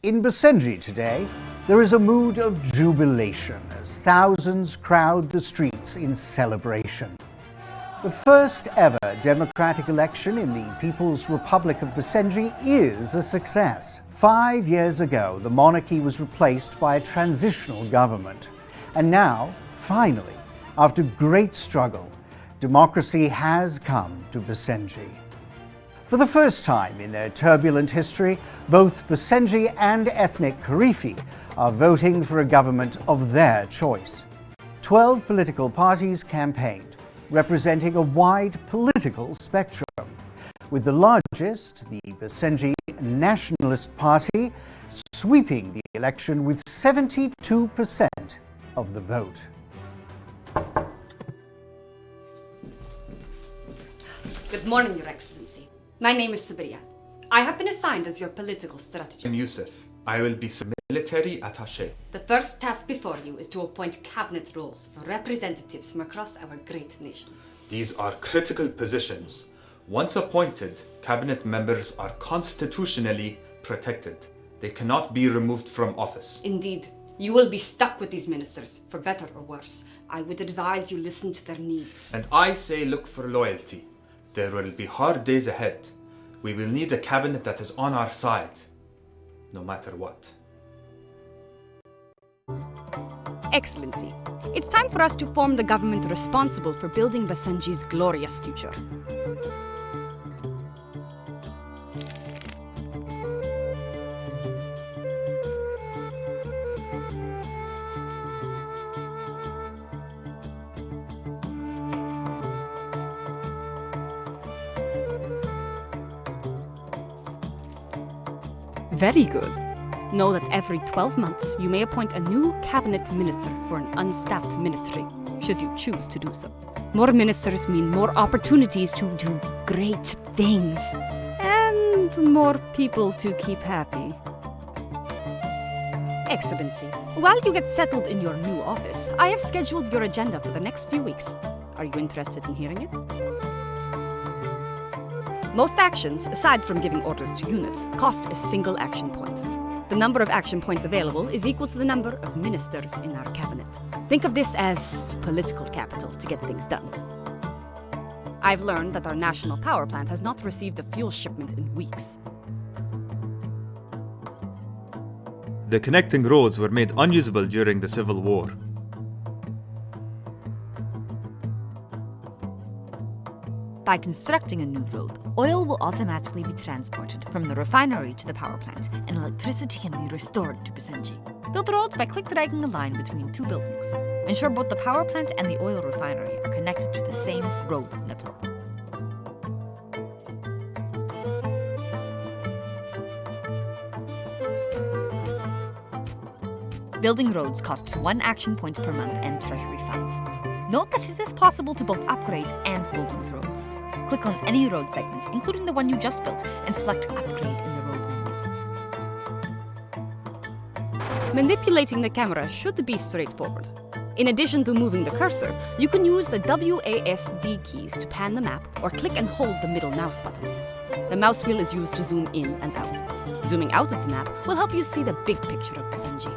In Basenji today, there is a mood of jubilation as thousands crowd the streets in celebration. The first ever democratic election in the People's Republic of Basenji is a success. 5 years ago, the monarchy was replaced by a transitional government. And now, finally, after great struggle, democracy has come to Basenji. For the first time in their turbulent history, both Basenji and ethnic Karifi are voting for a government of their choice. 12 political parties campaigned, representing a wide political spectrum, with the largest, the Basenji Nationalist Party, sweeping the election with 72% of the vote. Good morning, Your Excellency. My name is Sabriya. I have been assigned as your political strategist. I'm Yusuf. I will be military attaché. The first task before you is to appoint cabinet roles for representatives from across our great nation. These are critical positions. Once appointed, cabinet members are constitutionally protected. They cannot be removed from office. Indeed, you will be stuck with these ministers, for better or worse. I would advise you listen to their needs. And I say look for loyalty. There will be hard days ahead. We will need a cabinet that is on our side, no matter what. Excellency, it's time for us to form the government responsible for building Basenji's glorious future. Very good. Know that every 12 months you may appoint a new cabinet minister for an unstaffed ministry, should you choose to do so. More ministers mean more opportunities to do great things, and more people to keep happy. Excellency, while you get settled in your new office, I have scheduled your agenda for the next few weeks. Are you interested in hearing it? Most actions, aside from giving orders to units, cost a single action point. The number of action points available is equal to the number of ministers in our cabinet. Think of this as political capital to get things done. I've learned that our national power plant has not received a fuel shipment in weeks. The connecting roads were made unusable during the Civil War. By constructing a new road, oil will automatically be transported from the refinery to the power plant, and electricity can be restored to Basenji. Build roads by dragging a line between two buildings. Ensure both the power plant and the oil refinery are connected to the same road network. Building roads costs 1 action point per month and treasury funds. Note that it is possible to both upgrade and build those roads. Click on any road segment, including the one you just built, and select Upgrade in the road menu. Manipulating the camera should be straightforward. In addition to moving the cursor, you can use the WASD keys to pan the map or click and hold the middle mouse button. The mouse wheel is used to zoom in and out. Zooming out of the map will help you see the big picture of Basenji.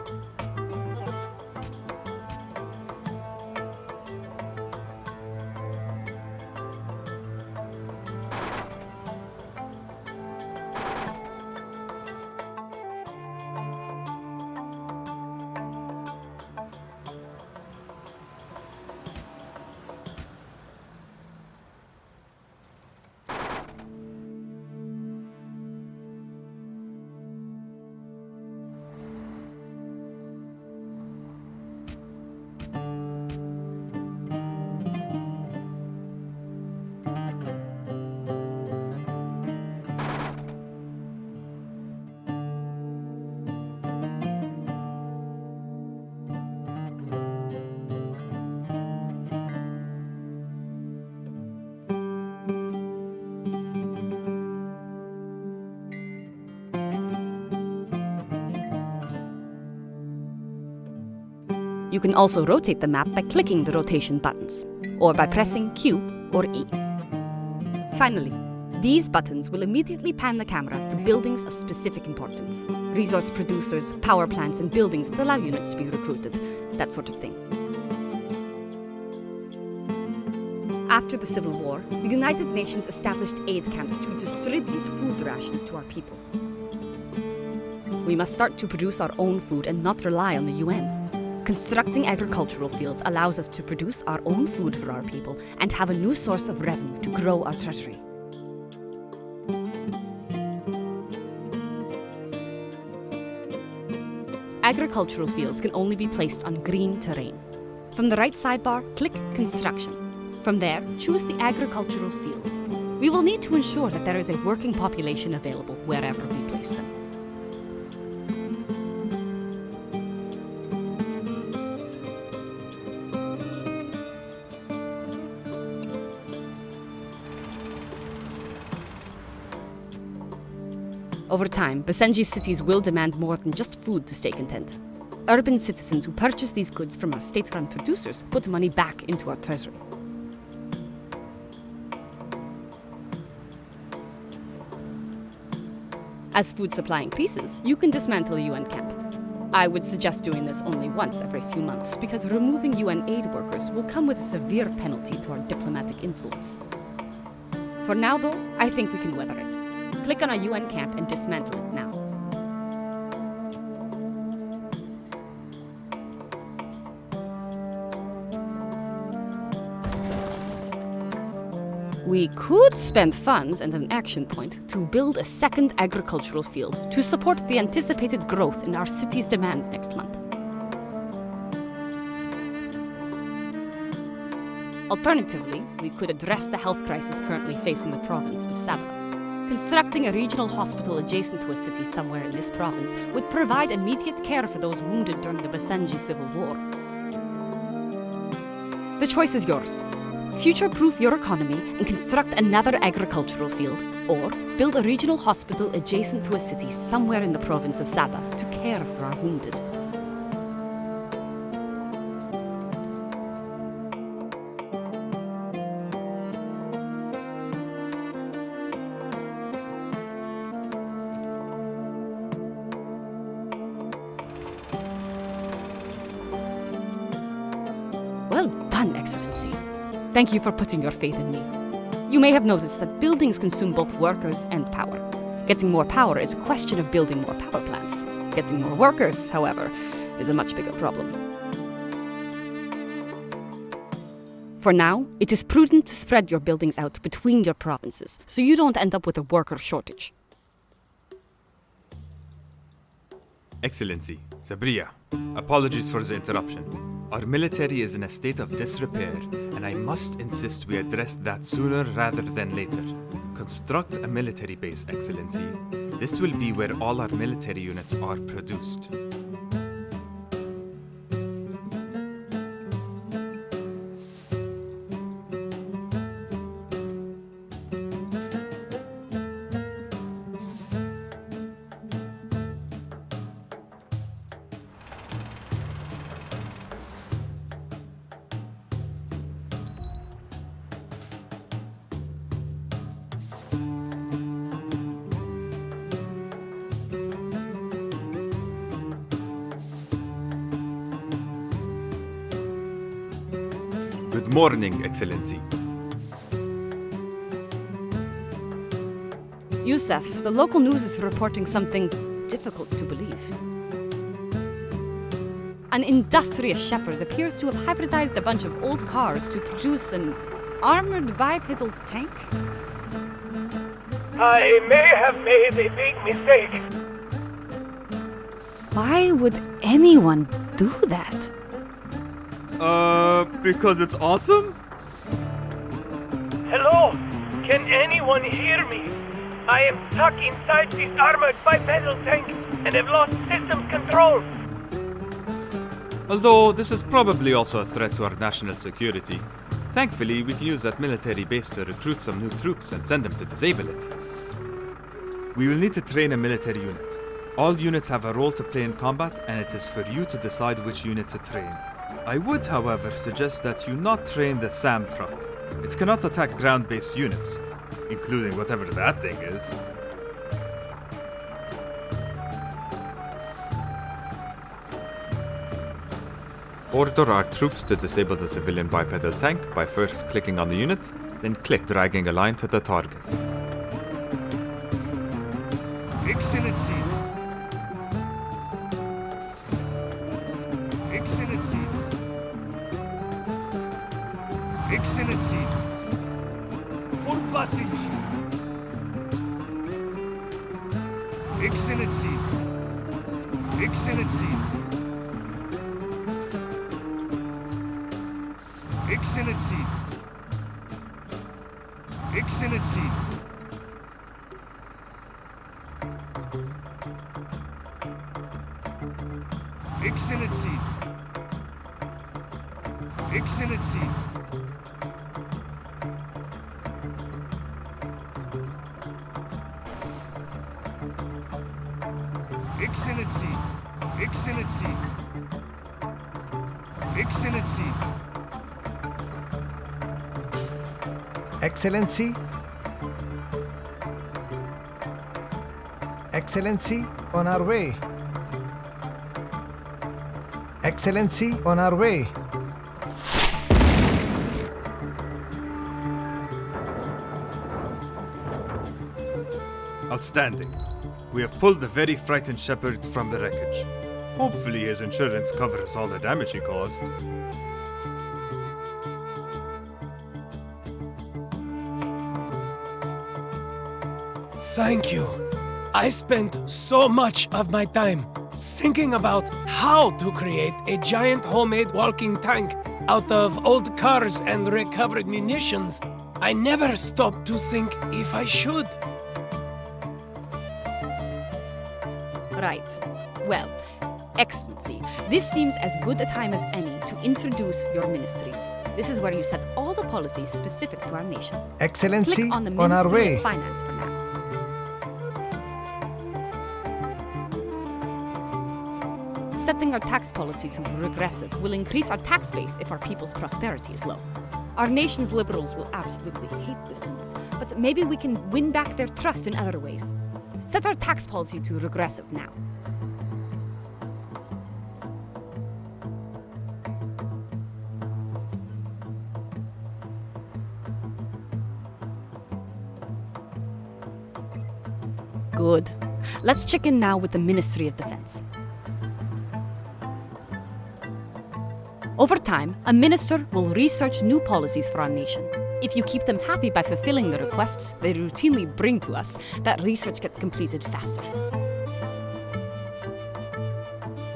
You can also rotate the map by clicking the rotation buttons, or by pressing Q or E. Finally, These buttons will immediately pan the camera to buildings of specific importance. Resource producers, power plants, and buildings that allow units to be recruited. That sort of thing. After the Civil War, the United Nations established aid camps to distribute food rations to our people. We must start to produce our own food and not rely on the UN. Constructing agricultural fields allows us to produce our own food for our people and have a new source of revenue to grow our treasury. Agricultural fields can only be placed on green terrain. From the right sidebar, click Construction. From there, choose the agricultural field. We will need to ensure that there is a working population available wherever we place them. Over time, Basenji cities will demand more than just food to stay content. Urban citizens who purchase these goods from our state-run producers put money back into our treasury. As food supply increases, you can dismantle a UN camp. I would suggest doing this only once every few months, because removing UN aid workers will come with a severe penalty to our diplomatic influence. For now, though, I think we can weather it. Click on a UN camp and dismantle it now. We could spend funds and an action point to build a second agricultural field to support the anticipated growth in our city's demands next month. Alternatively, we could address the health crisis currently facing the province of Sabah. Constructing a regional hospital adjacent to a city somewhere in this province would provide immediate care for those wounded during the Basenji Civil War. The choice is yours. Future-proof your economy and construct another agricultural field, or build a regional hospital adjacent to a city somewhere in the province of Sabah to care for our wounded. Well done, Excellency. Thank you for putting your faith in me. You may have noticed that buildings consume both workers and power. Getting more power is a question of building more power plants. Getting more workers, however, is a much bigger problem. For now, it is prudent to spread your buildings out between your provinces, so you don't end up with a worker shortage. Excellency, Sabriya, apologies for the interruption. Our military is in a state of disrepair, and I must insist we address that sooner rather than later. Construct a military base, Excellency. This will be where all our military units are produced. Good morning, Excellency. Yusuf, the local news is reporting something difficult to believe. An industrious shepherd appears to have hybridized a bunch of old cars to produce an armored bipedal tank. I may have made a big mistake. Why would anyone do that? Because it's awesome? Hello? Can anyone hear me? I am stuck inside this armored bipedal tank and have lost systems control. Although this is probably also a threat to our national security. Thankfully, we can use that military base to recruit some new troops and send them to disable it. We will need to train a military unit. All units have a role to play in combat, and it is for you to decide which unit to train. I would, however, suggest that you not train the SAM truck. It cannot attack ground-based units, including whatever that thing is. Order our troops to disable the civilian bipedal tank by first clicking on the unit, then click dragging a line to the target. Excellency. Excellency. Excellency. For Basenji. Excellency. Excellency. Excellency. Excellency. Excellency. Excellency. Excellency. Excellency. Excellency. Excellency. Excellency, on our way. Excellency, on our way. Outstanding. We have pulled the very frightened shepherd from the wreckage. Hopefully his insurance covers all the damage he caused. Thank you. I spent so much of my time thinking about how to create a giant homemade walking tank out of old cars and recovered munitions. I never stopped to think if I should. Right. Well, Excellency, this seems as good a time as any to introduce your ministries. This is where you set all the policies specific to our nation. Excellency, Click on the on our Ministry way. of Finance for now. Setting our tax policy to regressive will increase our tax base if our people's prosperity is low. Our nation's liberals will absolutely hate this move, but maybe we can win back their trust in other ways. Set our tax policy to regressive now. Good. Let's check in now with the Ministry of Defense. Over time, a minister will research new policies for our nation. If you keep them happy by fulfilling the requests they routinely bring to us, that research gets completed faster.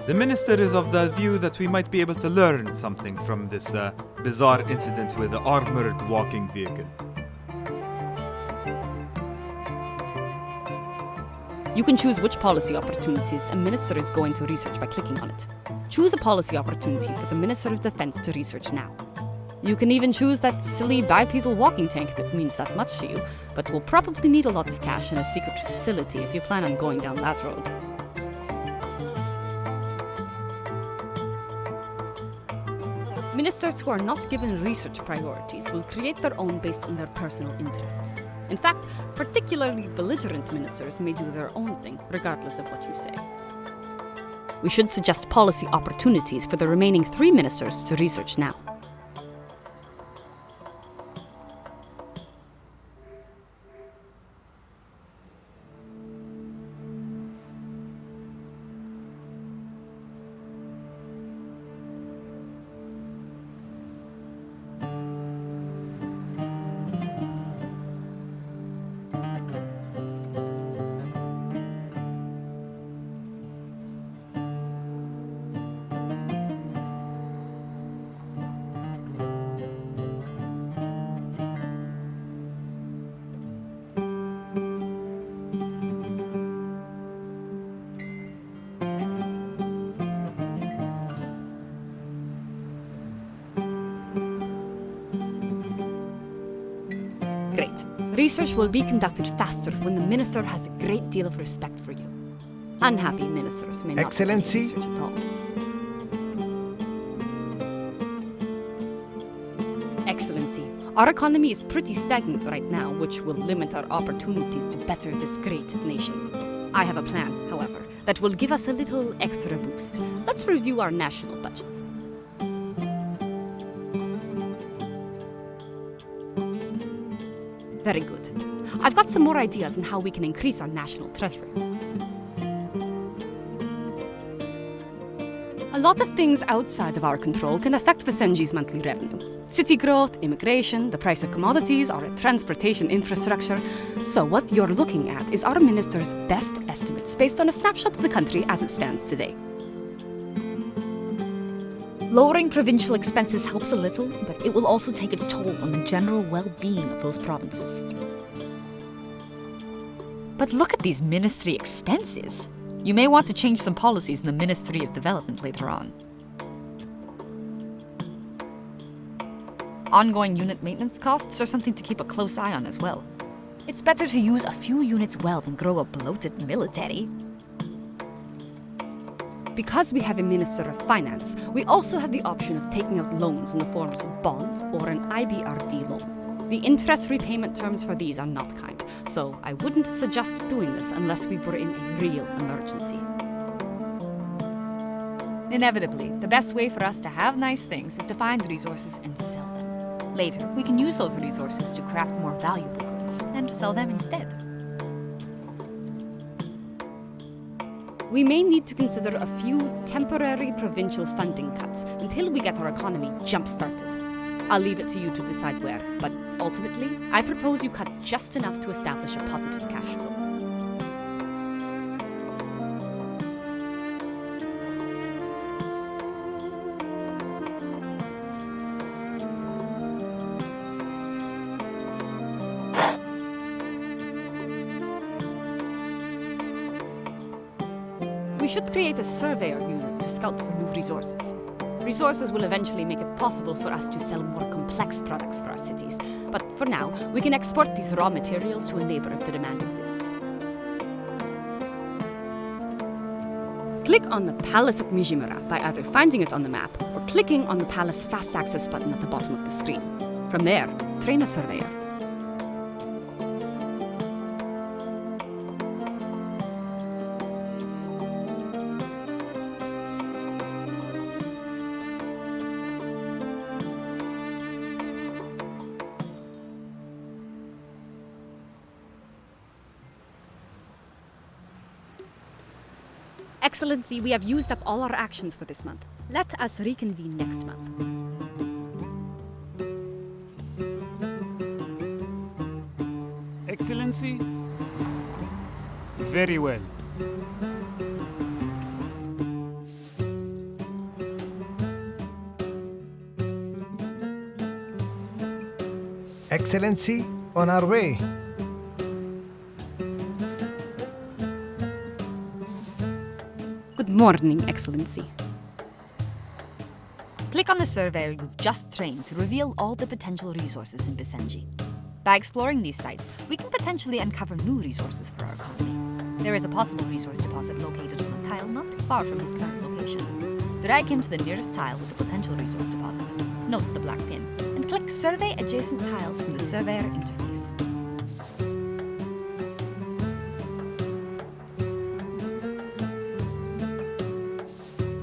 The minister is of the view that we might be able to learn something from this bizarre incident with the armored walking vehicle. You can choose which policy opportunities a minister is going to research by clicking on it. Choose a policy opportunity for the Minister of Defense to research now. You can even choose that silly bipedal walking tank if it means that much to you, but will probably need a lot of cash and a secret facility if you plan on going down that road. Ministers who are not given research priorities will create their own based on their personal interests. In fact, particularly belligerent ministers may do their own thing, regardless of what you say. We should suggest policy opportunities for the remaining 3 ministers to research now. Great. Research will be conducted faster when the minister has a great deal of respect for you. Unhappy ministers may not Excellency. do research at all. Excellency, Our economy is pretty stagnant right now, which will limit our opportunities to better this great nation. I have a plan, however, that will give us a little extra boost. Let's review our national budget. Very good. I've got some more ideas on how we can increase our national treasury. A lot of things outside of our control can affect Basenji's monthly revenue. City growth, immigration, the price of commodities, our transportation infrastructure. So what you're looking at is our minister's best estimates based on a snapshot of the country as it stands today. Lowering provincial expenses helps a little, but it will also take its toll on the general well-being of those provinces. But look at these ministry expenses. You may want to change some policies in the Ministry of Development later on. Ongoing unit maintenance costs are something to keep a close eye on as well. It's better to use a few units well than grow a bloated military. Because we have a Minister of Finance, we also have the option of taking out loans in the forms of bonds or an IBRD loan. The interest repayment terms for these are not kind, so I wouldn't suggest doing this unless we were in a real emergency. Inevitably, the best way for us to have nice things is to find resources and sell them. Later, we can use those resources to craft more valuable goods and sell them instead. We may need to consider a few temporary provincial funding cuts until we get our economy jump-started. I'll leave it to you to decide where, but ultimately, I propose you cut just enough to establish a positive cash flow. We should create a surveyor unit to scout for new resources. Resources will eventually make it possible for us to sell more complex products for our cities, but for now, we can export these raw materials to a neighbor if the demand exists. Click on the palace at Mijimura by either finding it on the map or clicking on the palace fast access button at the bottom of the screen. From there, train a surveyor. Excellency, we have used up all our actions for this month. Let us reconvene next month. Excellency? Very well. Excellency, on our way. Good morning, Excellency. Click on the surveyor you've just trained to reveal all the potential resources in Basenji. By exploring these sites, we can potentially uncover new resources for our economy. There is a possible resource deposit located on a tile not too far from his current location. Drag him to the nearest tile with the potential resource deposit. Note the black pin, and click Survey Adjacent Tiles from the Surveyor interface.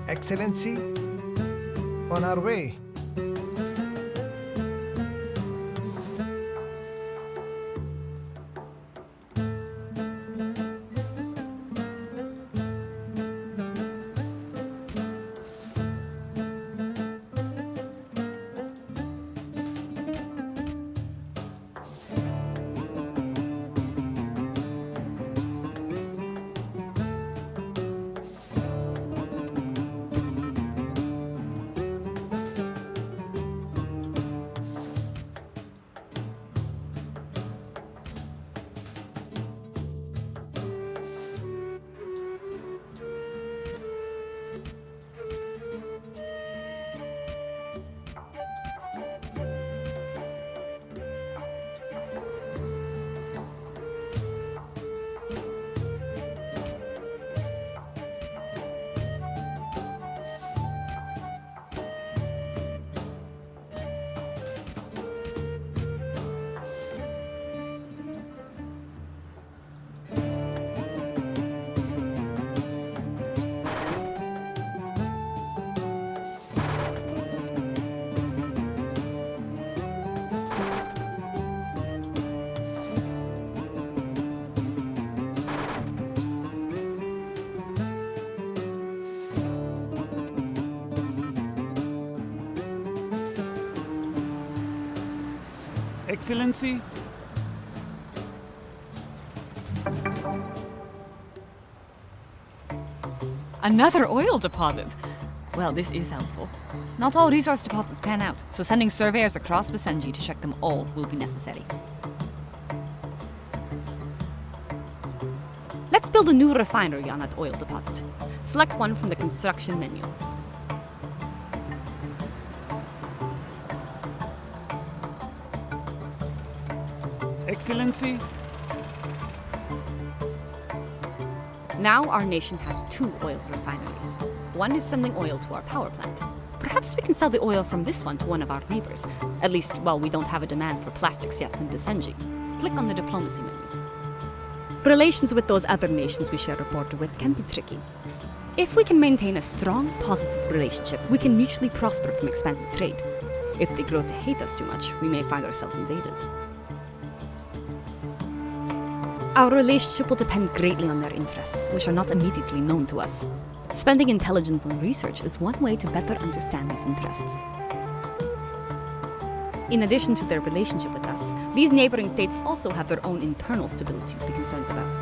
Excellency, on our way. Excellency? Another oil deposit! Well, this is helpful. Not all resource deposits pan out, so sending surveyors across Basenji to check them all will be necessary. Let's build a new refinery on that oil deposit. Select one from the construction menu. Excellency? Now our nation has 2 oil refineries. One is sending oil to our power plant. Perhaps we can sell the oil from this one to one of our neighbors. At least while we don't have a demand for plastics yet in Basenji. Click on the diplomacy menu. Relations with those other nations we share a border with can be tricky. If we can maintain a strong, positive relationship, we can mutually prosper from expanding trade. If they grow to hate us too much, we may find ourselves invaded. Our relationship will depend greatly on their interests, which are not immediately known to us. Spending intelligence on research is one way to better understand these interests. In addition to their relationship with us, these neighboring states also have their own internal stability to be concerned about.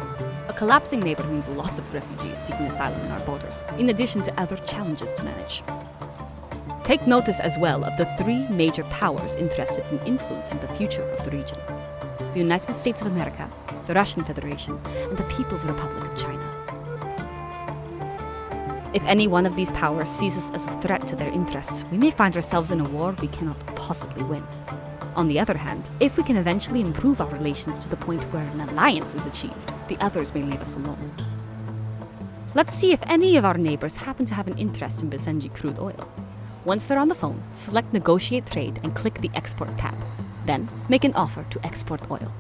A collapsing neighbor means lots of refugees seeking asylum in our borders, in addition to other challenges to manage. Take notice as well of the 3 major powers interested in influencing the future of the region: the United States of America, the Russian Federation, and the People's Republic of China. If any one of these powers sees us as a threat to their interests, we may find ourselves in a war we cannot possibly win. On the other hand, if we can eventually improve our relations to the point where an alliance is achieved, the others may leave us alone. Let's see if any of our neighbors happen to have an interest in Basenji crude oil. Once they're on the phone, select Negotiate Trade and click the Export tab. Then, make an offer to export oil.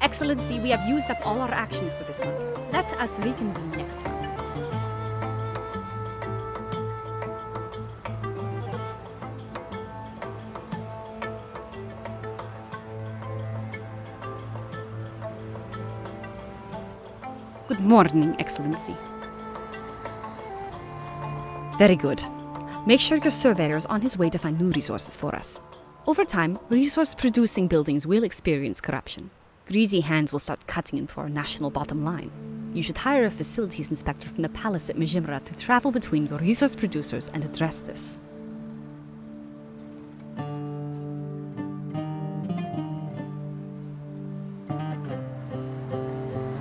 Excellency, we have used up all our actions for this month. Let us reconvene next month. Good morning, Excellency. Very good. Make sure your surveyor is on his way to find new resources for us. Over time, resource-producing buildings will experience corruption. Greasy hands will start cutting into our national bottom line. You should hire a facilities inspector from the palace at Mijimra to travel between your resource producers and address this.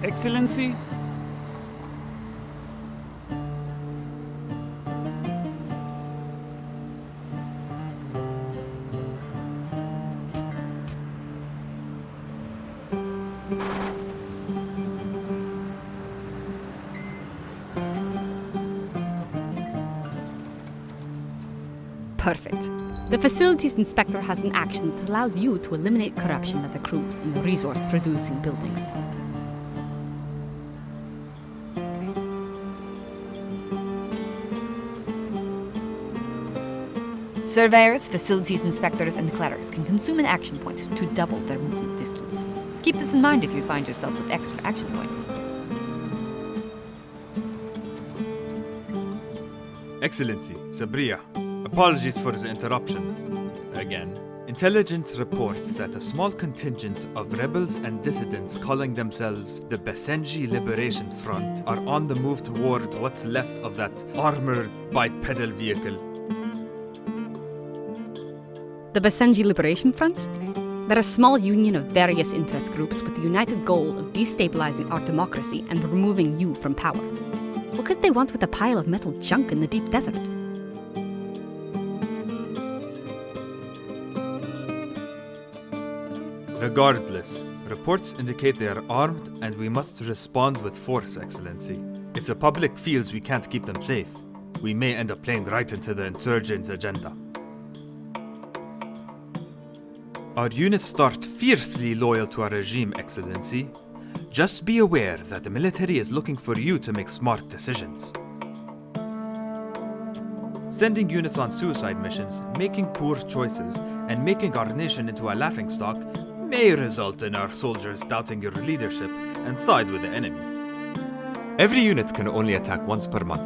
Excellency? Perfect. The facilities inspector has an action that allows you to eliminate corruption that accrues in the resource-producing buildings. Surveyors, facilities inspectors, and clerics can consume an action point to double their movement distance. Keep this in mind if you find yourself with extra action points. Excellency, Sabria, apologies for the interruption. Again. Intelligence reports that a small contingent of rebels and dissidents calling themselves the Basenji Liberation Front are on the move toward what's left of that armored bipedal vehicle. The Basenji Liberation Front? They're a small union of various interest groups with the united goal of destabilizing our democracy and removing you from power. What could they want with a pile of metal junk in the deep desert? Regardless, reports indicate they are armed and we must respond with force, Excellency. If the public feels we can't keep them safe, we may end up playing right into the insurgents' agenda. Our units start fiercely loyal to our regime, Excellency. Just be aware that the military is looking for you to make smart decisions. Sending units on suicide missions, making poor choices, and making our nation into a laughingstock may result in our soldiers doubting your leadership and side with the enemy. Every unit can only attack once per month,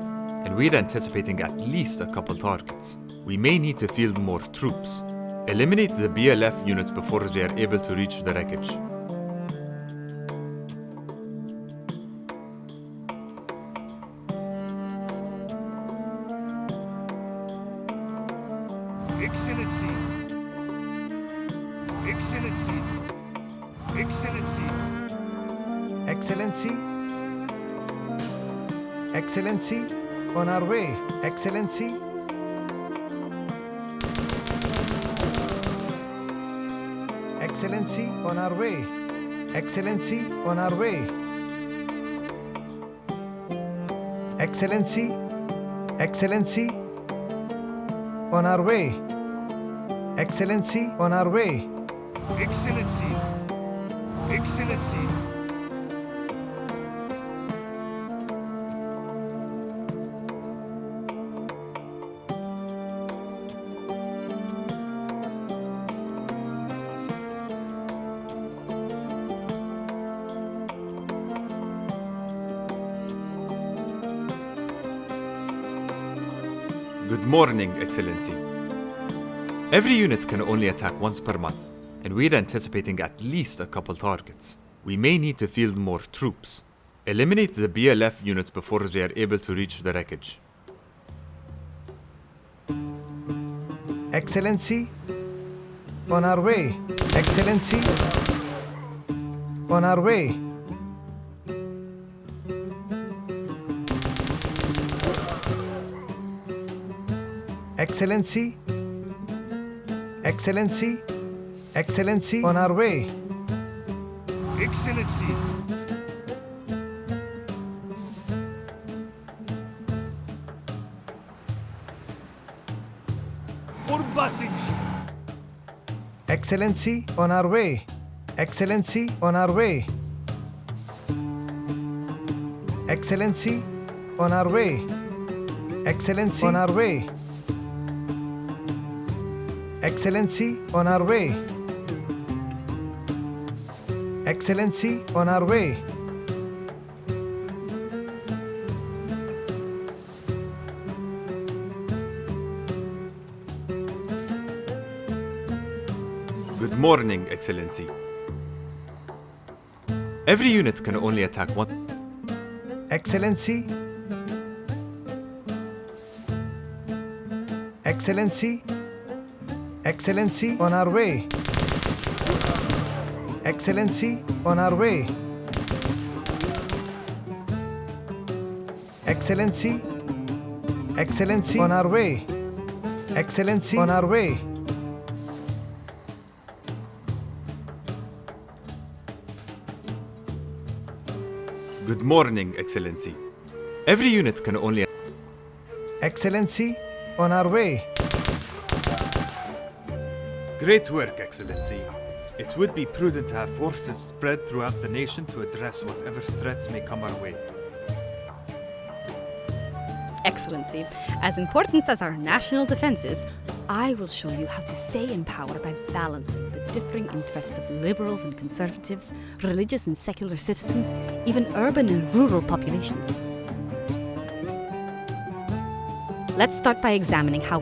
and we're anticipating at least a couple targets. We may need to field more troops. Eliminate the BLF units before they are able to reach the wreckage. Excellency. Excellency. Excellency. Excellency. Excellency, on our way. Excellency. Excellency, on our way. Excellency, on our way. Excellency. Excellency, on our way. Excellency, on our way. Excellency. Excellency. Good morning, Excellency. Every unit can only attack once per month, and we're anticipating at least a couple targets. We may need to field more troops. Eliminate the BLF units before they are able to reach the wreckage. Excellency, on our way. Excellency, on our way. Excellency, Excellency, Excellency, on our way. Excellency. For Basenji. Excellency, on our way. Excellency, on our way. Excellency, on our way. Excellency, on our way. Excellency, on our way. Excellency, on our way. Good morning, Excellency. Every unit can only attack one. Excellency, Excellency, Excellency, on our way. Excellency, on our way. Excellency, Excellency, on our way. Excellency, on our way. Good morning, Excellency. Every unit can only. Excellency, on our way. Great work, Excellency. It would be prudent to have forces spread throughout the nation to address whatever threats may come our way. Excellency, as important as our national defense is, I will show you how to stay in power by balancing the differing interests of liberals and conservatives, religious and secular citizens, even urban and rural populations. Let's start by examining how